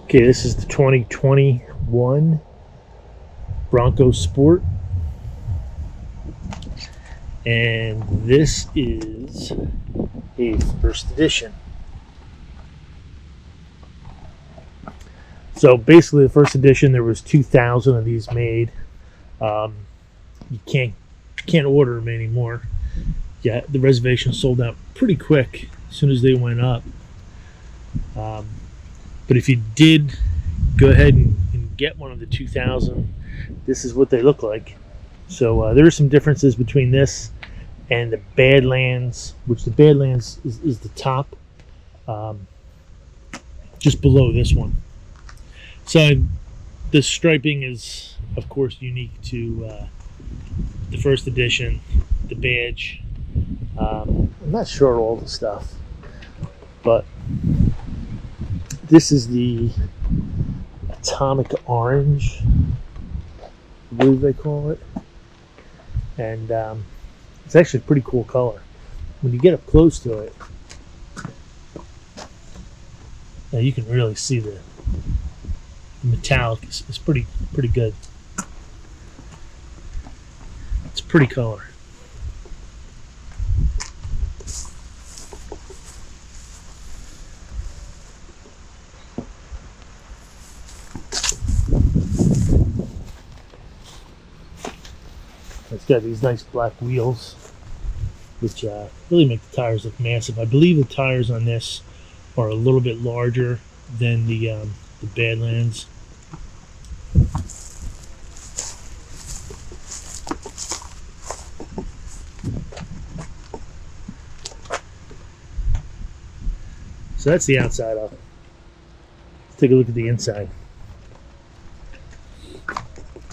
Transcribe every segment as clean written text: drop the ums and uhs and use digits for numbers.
Okay, this is the 2021 Bronco Sport, and this is a first edition. So basically, the first edition, there was 2,000 of these made. You can't order them anymore. Yeah, the reservation sold out pretty quick as soon as they went up. But if you did go ahead and get one of the 2,000, this is what they look like. So there are some differences between this and the Badlands, which the Badlands is the top, just below this one. So the striping is, of course, unique to the first edition, the badge. I'm not sure all the stuff, but this is the Atomic Orange, I believe they call it. And it's actually a pretty cool color. When you get up close to it, now you can really see the metallic is pretty good. It's a pretty color. It's got these nice black wheels, which really make the tires look massive. I believe the tires on this are a little bit larger than the Badlands. So that's the outside of it. Let's take a look at the inside.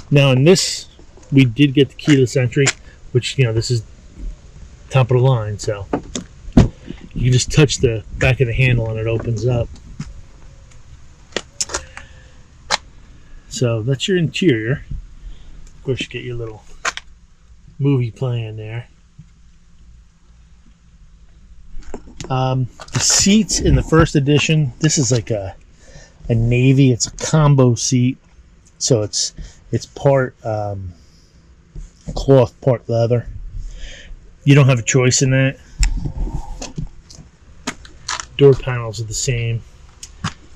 Now in this, we did get the keyless entry, which, this is top of the line, so you can just touch the back of the handle and it opens up. So that's your interior. Of course, you get your little movie playing there. The seats in the first edition, this is like a navy. It's a combo seat, so it's part cloth, part leather. You don't have a choice in that. Door panels are the same.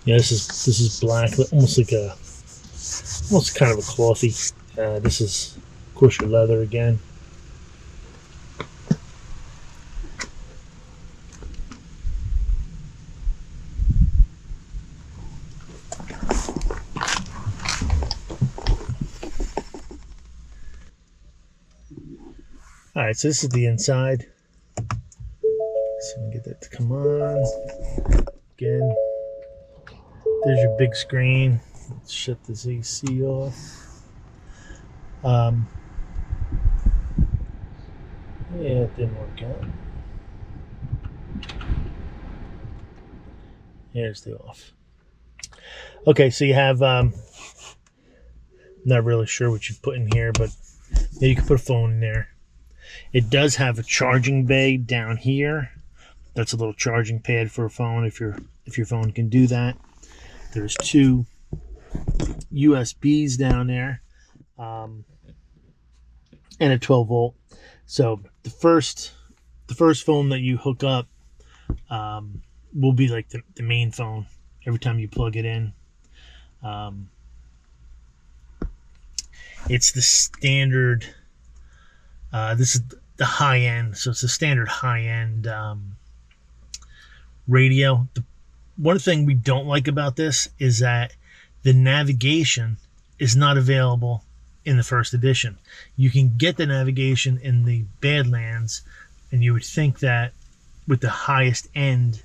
Yeah, this is black, almost kind of a clothy. This is, of course, your leather again. Alright, so this is the inside. So we get that to come on. Again, there's your big screen. Let's shut this AC off. Yeah, it didn't work out. Here's the off. Okay, so you have, not really sure what you put in here, but yeah, you can put a phone in there. It does have a charging bay down here. That's a little charging pad for a phone if your phone can do that. There's two USBs down there, and a 12 volt. So the first phone that you hook up will be like the main phone every time you plug it in. It's the standard. This is the high end, so it's a standard high end radio. One thing we don't like about this is that the navigation is not available in the first edition. You can get the navigation in the Badlands, and you would think that with the highest end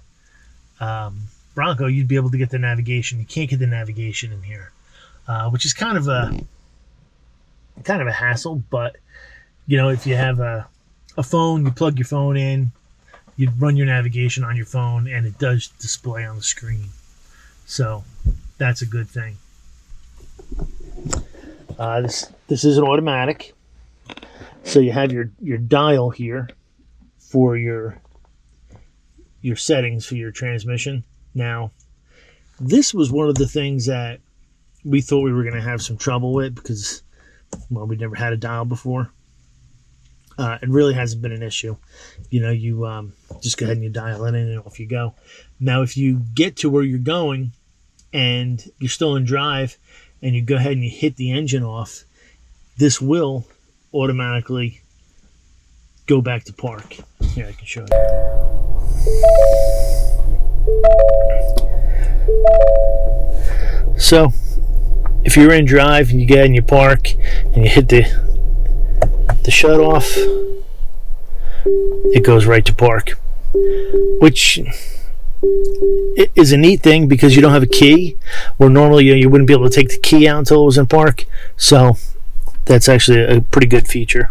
Bronco, you'd be able to get the navigation. You can't get the navigation in here, which is kind of a hassle. But if you have a phone, you plug your phone in, you run your navigation on your phone, and it does display on the screen. So that's a good thing. This is an automatic, so you have your dial here for your settings for your transmission. Now, This was one of the things that we thought we were going to have some trouble with because, well, we'd never had a dial before. It really hasn't been an issue. You know, you just go ahead and you dial it in and off you go. Now, if you get to where you're going and you're still in drive and you go ahead and you hit the engine off, this will automatically go back to park. Here, I can show you. So, if you're in drive and you get in your park and you hit the shut off, it goes right to park, which is a neat thing because you don't have a key, where normally you wouldn't be able to take the key out until it was in park. So that's actually a pretty good feature.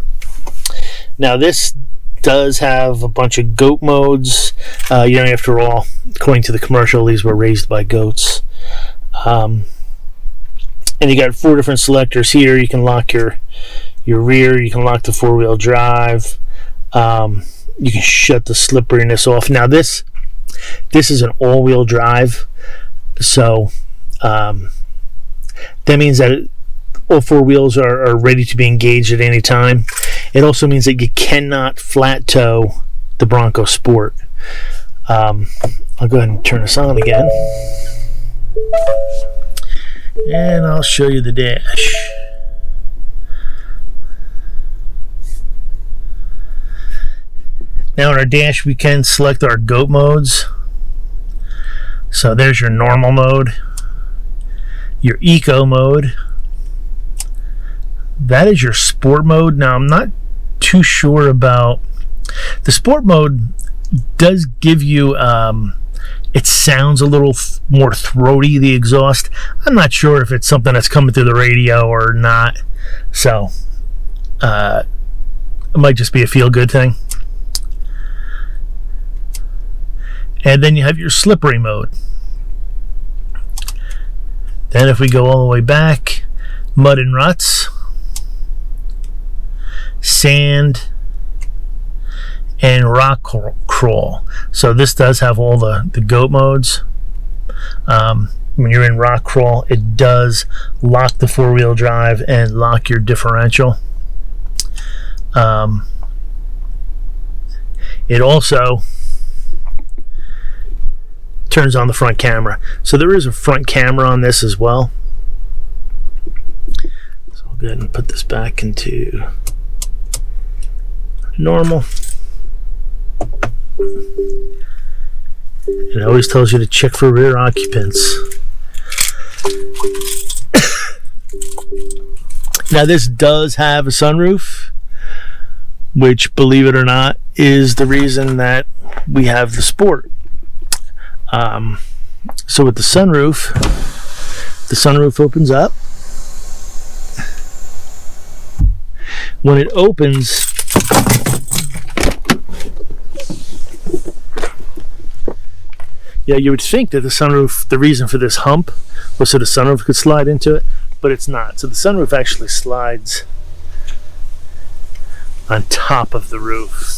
Now this does have a bunch of goat modes. After all, according to the commercial, these were raised by goats. And you got 4 different selectors here. You can lock your rear, you can lock the 4-wheel drive, you can shut the slipperiness off. Now this is an all-wheel drive, so that means that all 4 wheels are ready to be engaged at any time. It also means that you cannot flat tow the Bronco Sport. I'll go ahead and turn this on again, and I'll show you the dash. Now on our dash we can select our goat modes. So there's your normal mode, your eco mode, that is your sport mode. Now I'm not too sure about the sport mode. Does give you it sounds a little more throaty, the exhaust. I'm not sure if it's something that's coming through the radio or not, so it might just be a feel-good thing. And then you have your slippery mode. Then if we go all the way back, mud and ruts, sand, and rock crawl. So this does have all the goat modes. When you're in rock crawl, it does lock the 4-wheel drive and lock your differential. It also turns on the front camera. So there is a front camera on this as well. So I'll go ahead and put this back into normal. It always tells you to check for rear occupants. Now this does have a sunroof, which, believe it or not, is the reason that we have the Sport. So with the sunroof opens up. When it opens, yeah, you would think that the sunroof, the reason for this hump was so the sunroof could slide into it, but it's not. So the sunroof actually slides on top of the roof.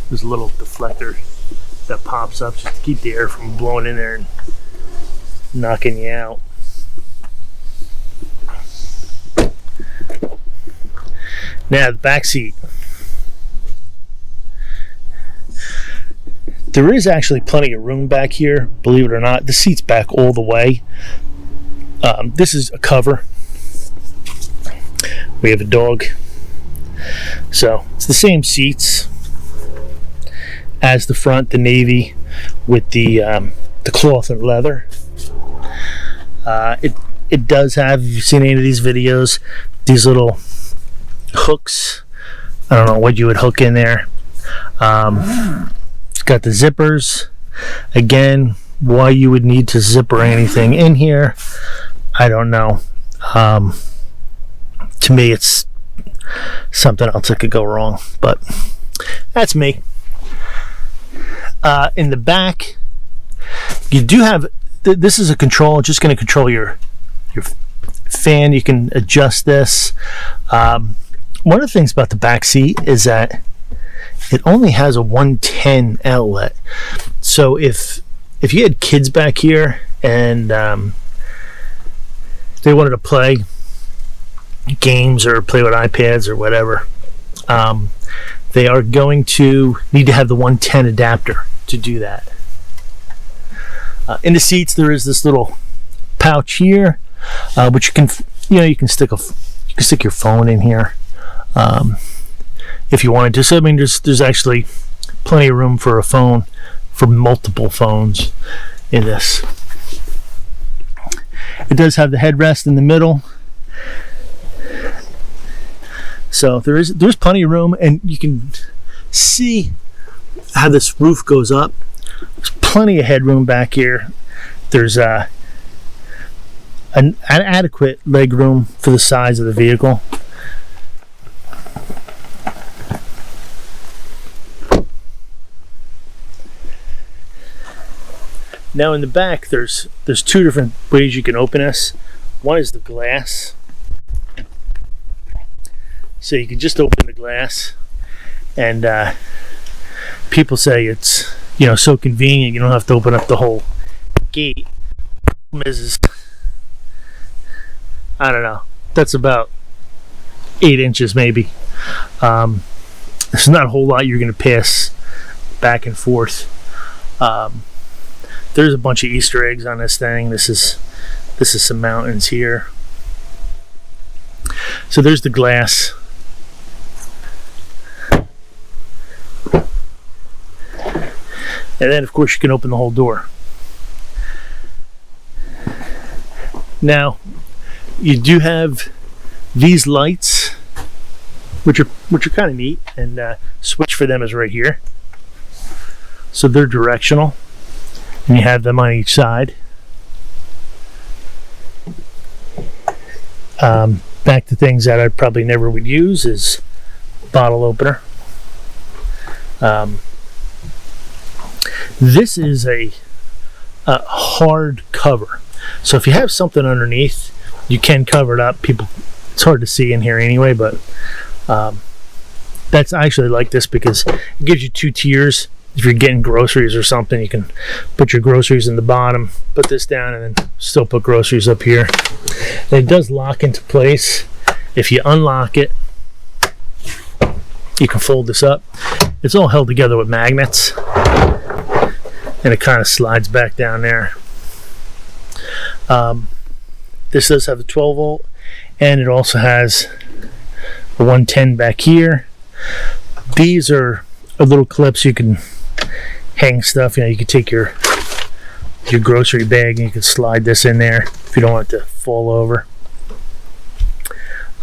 There's a little deflector that pops up just to keep the air from blowing in there and knocking you out. Now the back seat. There is actually plenty of room back here, believe it or not. The seat's back all the way. This is a cover. We have a dog. So it's the same seats as the front, the navy with the cloth and leather. It does have, if you've seen any of these videos, these little hooks. I don't know what you would hook in there. It's got the zippers. Again, why you would need to zipper anything in here, I don't know. To me, it's something else that could go wrong, but that's me. In the back, you do have, this is a control, just going to control your fan. You can adjust this. One of the things about the back seat is that it only has a 110 outlet. So if if you had kids back here and they wanted to play games or play with iPads or whatever, they are going to need to have the 110 adapter to do that. In the seats, there is this little pouch here, which you can stick your phone in here if you wanted to. So I mean, there's actually plenty of room for a phone, for multiple phones in this. It does have the headrest in the middle, so there's plenty of room, and you can see how this roof goes up. There's plenty of headroom back here. There's an adequate leg room for the size of the vehicle. Now in the back, there's two different ways you can open this. One is the glass. So you can just open the glass, and people say it's so convenient. You don't have to open up the whole gate. The problem is I don't know. That's about 8 inches maybe. There's not a whole lot you're going to pass back and forth. There's a bunch of Easter eggs on this thing. This is some mountains here. So there's the glass. And then of course you can open the whole door. Now you do have these lights, which are kind of neat, and switch for them is right here. So they're directional, and you have them on each side. Back to things that I probably never would use is bottle opener. This is a hard cover, so if you have something underneath, you can cover it up. It's hard to see in here anyway, but I actually like this because it gives you two tiers. If you're getting groceries or something, you can put your groceries in the bottom, put this down, and then still put groceries up here. And it does lock into place. If you unlock it, you can fold this up. It's all held together with magnets, and it kind of slides back down there. This does have a 12 volt, and it also has a 110 back here. These are little clips you can hang stuff. You can take your grocery bag and you can slide this in there if you don't want it to fall over.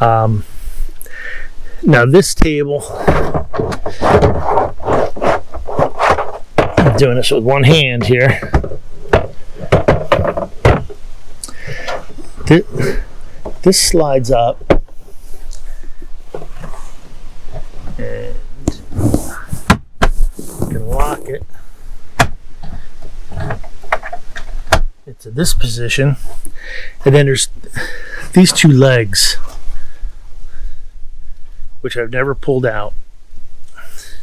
Now this table, I'm doing this with one hand here. This slides up, and you can lock it into this position, and then there's these two legs, which I've never pulled out,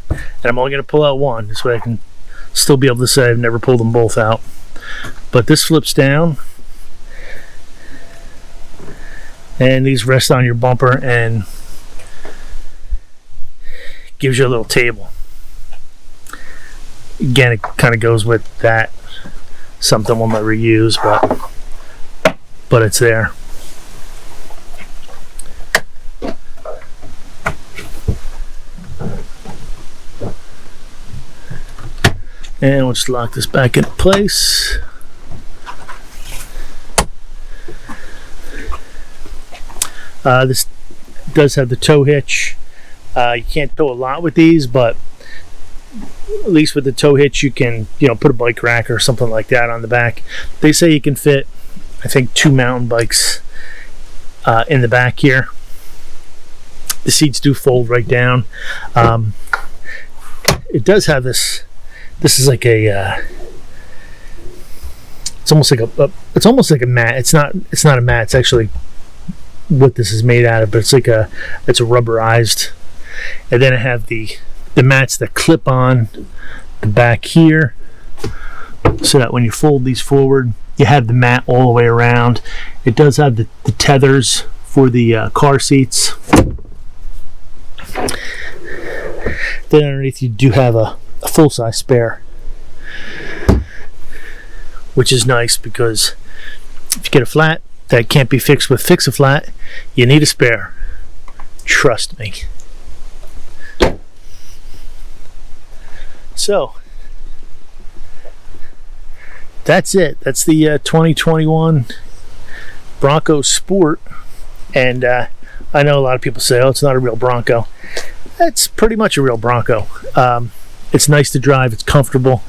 and I'm only going to pull out one, this way I can still be able to say I've never pulled them both out. But this flips down, and these rest on your bumper and gives you a little table. Again, it kind of goes with that. Something we'll never use, but it's there. And we'll just lock this back into place. This does have the tow hitch. You can't tow a lot with these, but at least with the tow hitch you can put a bike rack or something like that on the back. They say you can fit, I think, 2 mountain bikes in the back here. The seats do fold right down. It does have this is like a it's almost like a mat. It's not a mat, it's actually what this is made out of, but it's a rubberized. And then I have the mats that clip on the back here. so that when you fold these forward, you have the mat all the way around. It does have the tethers for the car seats. Then underneath you do have a full-size spare, which is nice because if you get a flat that can't be fixed with Fix-A-Flat, you need a spare. Trust me. So that's it. That's the 2021 Bronco Sport. And I know a lot of people say, oh, it's not a real Bronco. It's pretty much a real Bronco. It's nice to drive. It's comfortable.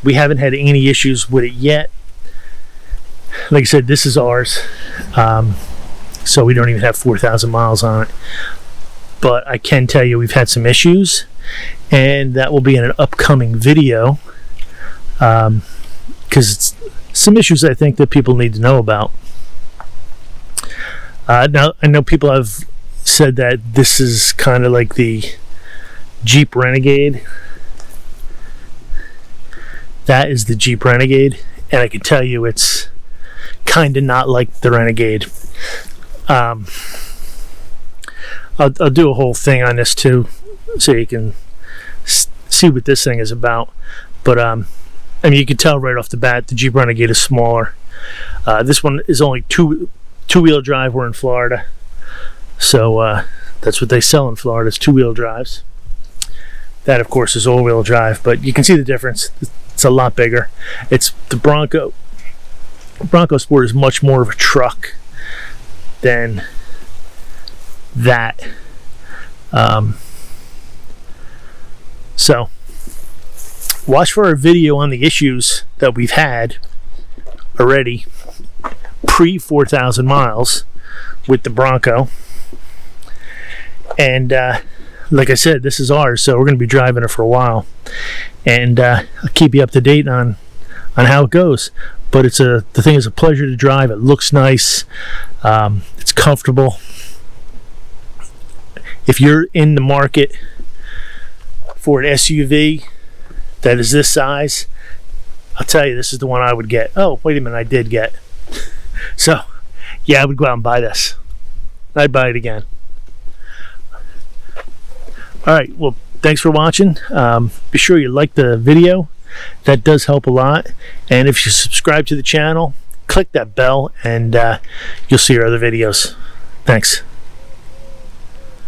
We haven't had any issues with it yet. Like I said, this is ours. So we don't even have 4,000 miles on it. But I can tell you we've had some issues. And that will be in an upcoming video. Because it's some issues I think that people need to know about. Now, I know people have said that this is kind of like the Jeep Renegade. That is the Jeep Renegade, and I can tell you it's kind of not like the Renegade. I'll do a whole thing on this too, so you can see what this thing is about. But I mean, you can tell right off the bat the Jeep Renegade is smaller. This one is only two-wheel drive. We're in Florida, so that's what they sell in Florida, is two-wheel drives. That, of course, is all-wheel drive, but you can see the difference. It's a lot bigger. It's the Bronco Sport is much more of a truck than that. So watch for our video on the issues that we've had already pre 4,000 miles with the Bronco. And like I said, this is ours, so we're going to be driving it for a while, and I'll keep you up to date on how it goes. But the thing is a pleasure to drive. It looks nice. It's comfortable. If you're in the market for an SUV that is this size, I'll tell you, this is the one I would get. Oh, wait a minute, I did get. So, yeah, I would go out and buy this. I'd buy it again. All right, well, thanks for watching. Be sure you like the video. That does help a lot. And if you subscribe to the channel, click that bell, and you'll see our other videos. Thanks.